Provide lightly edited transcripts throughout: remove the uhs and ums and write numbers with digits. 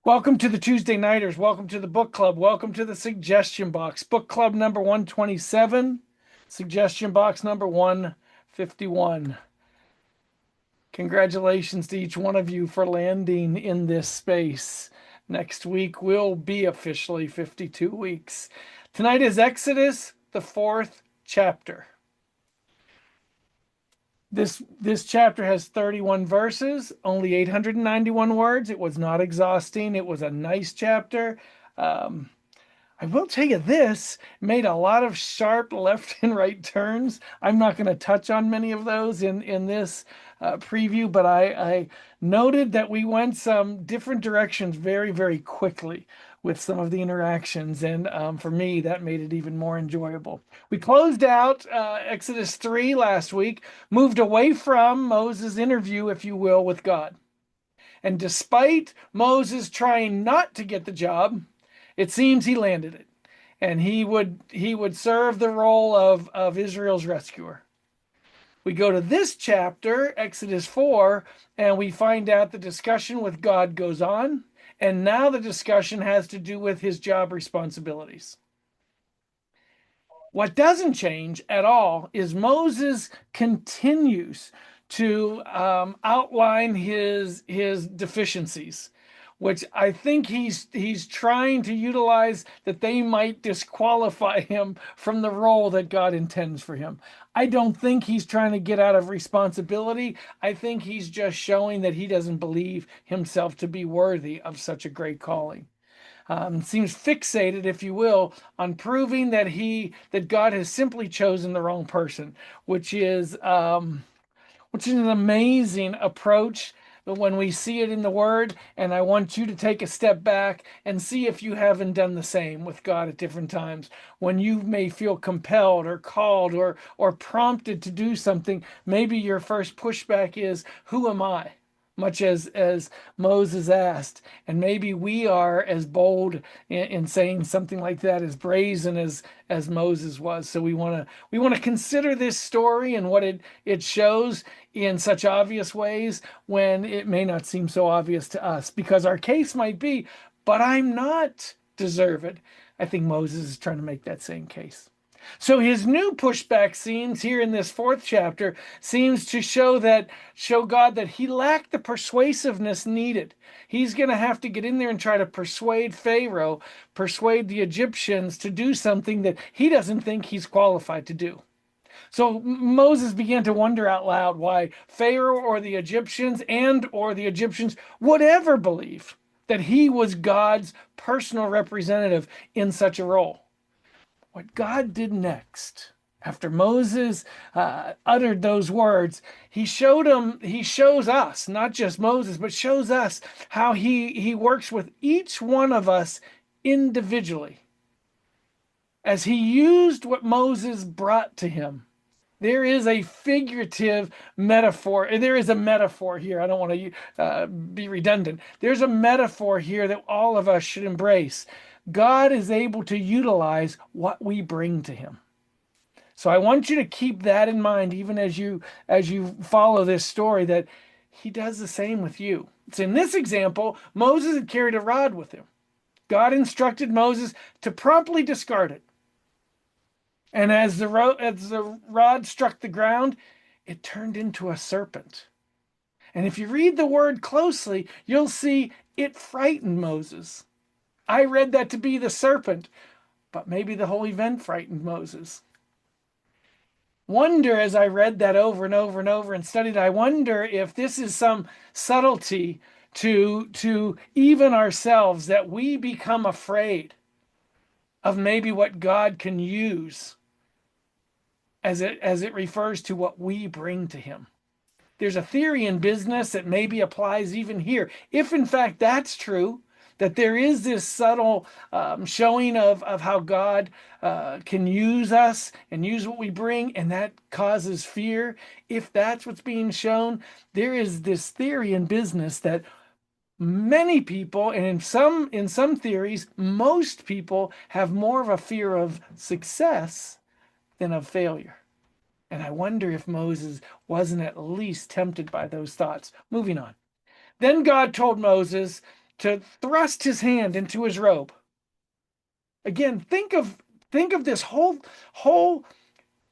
Welcome to the Tuesday Nighters. Welcome to the book club. Welcome to the suggestion box. Book club number 127, suggestion box number 151. Congratulations to each one of you for landing in this space. Next week will be officially 52 weeks. Tonight is Exodus, the fourth chapter. This chapter has 31 verses, only 891 words. It was not exhausting. It was a nice chapter. I will tell you this made a lot of sharp left and right turns. I'm not going to touch on many of those in this preview, but I noted that we went some different directions very, very quickly with some of the interactions. And for me, that made it even more enjoyable. We closed out Exodus 3 last week, moved away from Moses' interview, if you will, with God. And despite Moses trying not to get the job, it seems he landed it. And he would serve the role of Israel's rescuer. We go to this chapter, Exodus 4, and we find out the discussion with God goes on. And now the discussion has to do with his job responsibilities. What doesn't change at all is Moses continues to outline his deficiencies, which I think he's trying to utilize that they might disqualify him from the role that God intends for him. I don't think he's trying to get out of responsibility. I think he's just showing that he doesn't believe himself to be worthy of such a great calling. Seems fixated, if you will, on proving that God has simply chosen the wrong person, which is an amazing approach when we see it in the Word. And I want you to take a step back and see if you haven't done the same with God at different times. When you may feel compelled or called or prompted to do something, maybe your first pushback is, "Who am I?" Much as Moses asked. And maybe we are as bold in saying something like that, as brazen as Moses was. So we want to consider this story and what it shows in such obvious ways when it may not seem so obvious to us, because our case might be, "But I'm not deserved." I think Moses is trying to make that same case. So his new pushback seems here in this fourth chapter seems to show God that he lacked the persuasiveness needed. He's going to have to get in there and try to persuade Pharaoh, persuade the Egyptians to do something that he doesn't think he's qualified to do. So Moses began to wonder out loud why Pharaoh or the Egyptians would ever believe that he was God's personal representative in such a role. What God did next, after Moses uttered those words, he shows us, not just Moses, but shows us how he works with each one of us individually. As he used what Moses brought to him, there is a figurative metaphor. There is a metaphor here. I don't want to be redundant. There's a metaphor here that all of us should embrace. God is able to utilize what we bring to him. So I want you to keep that in mind, even as you follow this story, that he does the same with you. It's in this example, Moses had carried a rod with him. God instructed Moses to promptly discard it. And as the rod struck the ground, it turned into a serpent. And if you read the word closely, you'll see it frightened Moses. I read that to be the serpent, but maybe the whole event frightened Moses. Wonder, as I read that over and over and over and studied, I wonder if this is some subtlety to even ourselves, that we become afraid of maybe what God can use as it refers to what we bring to him. There's a theory in business that maybe applies even here. If in fact that's true, that there is this subtle showing of how God can use us and use what we bring, and that causes fear. If that's what's being shown, there is this theory in business that many people, and in some theories, most people have more of a fear of success than of failure. And I wonder if Moses wasn't at least tempted by those thoughts. Moving on. Then God told Moses, to thrust his hand into his robe. Again, think of this whole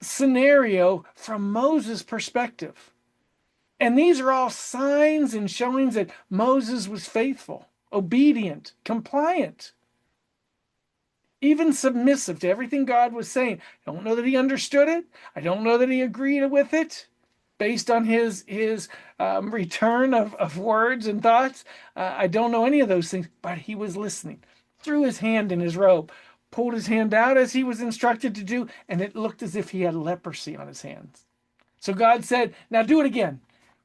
scenario from Moses' perspective. And these are all signs and showings that Moses was faithful, obedient, compliant, even submissive to everything God was saying. I don't know that he understood it. I don't know that he agreed with it based on his return of words and thoughts. I don't know any of those things, but he was listening. Threw his hand in his robe, pulled his hand out as he was instructed to do, and it looked as if he had leprosy on his hands. So God said, now do it again.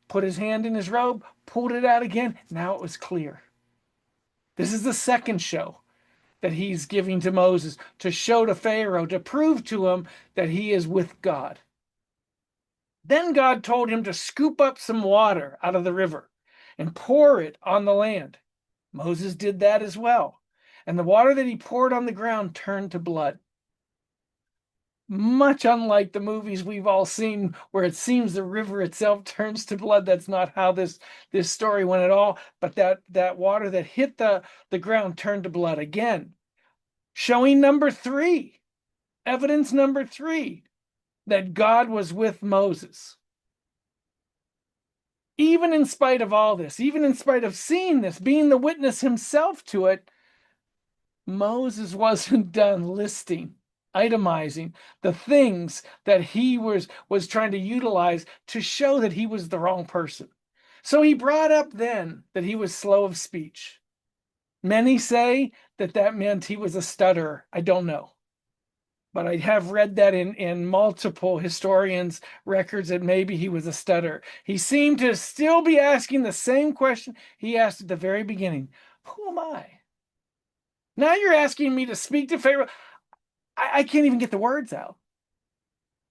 Put his hand in his robe, pulled it out again. Now it was clear. This is the second show that he's giving to Moses to show to Pharaoh, to prove to him that he is with God. Then God told him to scoop up some water out of the river and pour it on the land. Moses did that as well. And the water that he poured on the ground turned to blood. Much unlike the movies we've all seen where it seems the river itself turns to blood. That's not how this story went at all. But that water that hit the ground turned to blood again. Showing number 3, evidence number 3, that God was with Moses. Even in spite of all this, even in spite of seeing this, being the witness himself to it, Moses wasn't done listing, itemizing the things that he was trying to utilize to show that he was the wrong person. So he brought up then that he was slow of speech. Many say that meant he was a stutterer. I don't know. But I have read that in multiple historians' records that maybe he was a stutterer. He seemed to still be asking the same question he asked at the very beginning. Who am I? Now you're asking me to speak to Pharaoh. I can't even get the words out.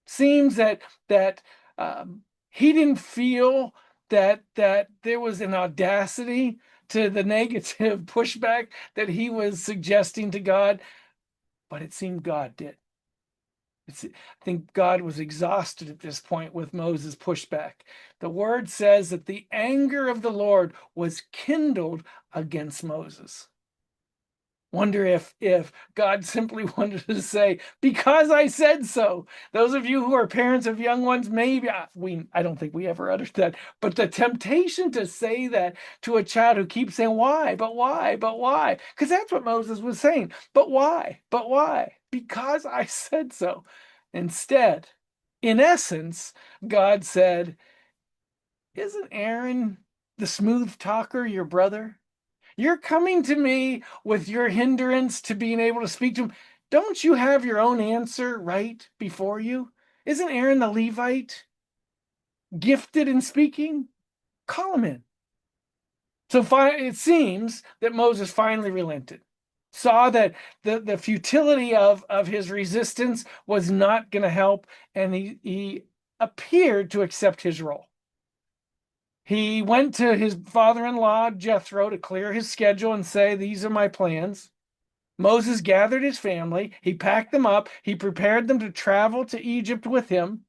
Seems that he didn't feel that there was an audacity to the negative pushback that he was suggesting to God, but it seemed God did. I think God was exhausted at this point with Moses' pushback. The word says that the anger of the Lord was kindled against Moses. Wonder if God simply wanted to say, because I said so. Those of you who are parents of young ones, maybe, I don't think we ever uttered that, but the temptation to say that to a child who keeps saying, why, but why, but why? Because that's what Moses was saying. But why, but why? Because I said so. Instead, in essence, God said, isn't Aaron the smooth talker, your brother? You're coming to me with your hindrance to being able to speak to him. Don't you have your own answer right before you? Isn't Aaron the Levite gifted in speaking? Call him in. So it seems that Moses finally relented, saw that the futility of his resistance was not going to help, and he appeared to accept his role. He went to his father-in-law, Jethro, to clear his schedule and say, these are my plans. Moses gathered his family. He packed them up. He prepared them to travel to Egypt with him.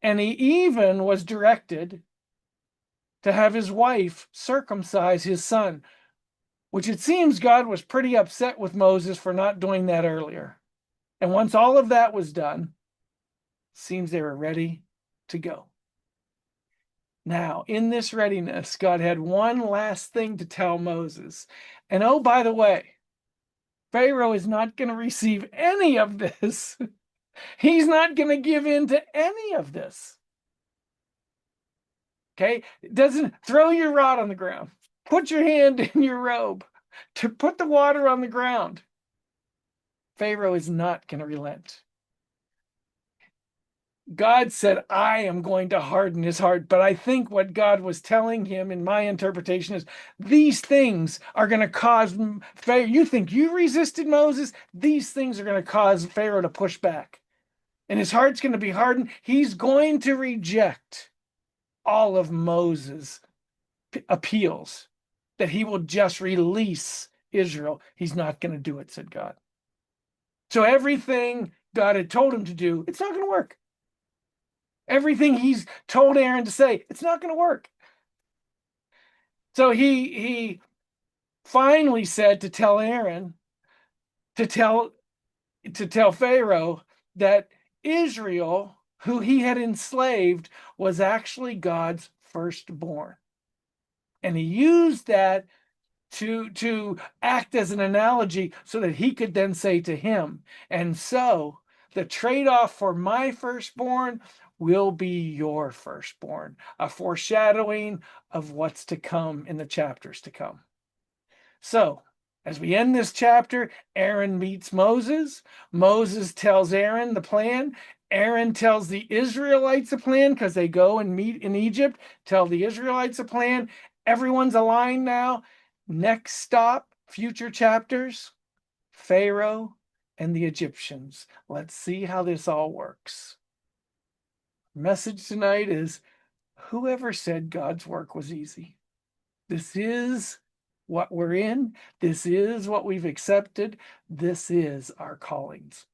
And he even was directed to have his wife circumcise his son, which it seems God was pretty upset with Moses for not doing that earlier. And once all of that was done, it seems they were ready to go. Now, in this readiness, God had one last thing to tell Moses. And oh, by the way, Pharaoh is not going to receive any of this. He's not going to give in to any of this. Okay? It doesn't throw your rod on the ground. Put your hand in your robe to put the water on the ground. Pharaoh is not going to relent. God said, I am going to harden his heart. But I think what God was telling him in my interpretation is these things are going to cause Pharaoh. You think you resisted Moses? These things are going to cause Pharaoh to push back. And his heart's going to be hardened. He's going to reject all of Moses' appeals that he will just release Israel. He's not going to do it, said God. So everything God had told him to do, it's not going to work. Everything he's told Aaron to say, it's not going to work. So he finally said to tell Aaron, to tell Pharaoh that Israel, who he had enslaved, was actually God's firstborn. And he used that to act as an analogy so that he could then say to him, and so the trade-off for my firstborn will be your firstborn, a foreshadowing of what's to come in the chapters to come. So as we end this chapter, Aaron meets Moses. Moses tells Aaron the plan. Aaron tells the Israelites a plan because they go and meet in Egypt, tell the Israelites a plan. Everyone's aligned now. Next stop, future chapters, Pharaoh and the Egyptians. Let's see how this all works. Message tonight is, whoever said God's work was easy? This is what we're in. This is what we've accepted. This is our callings.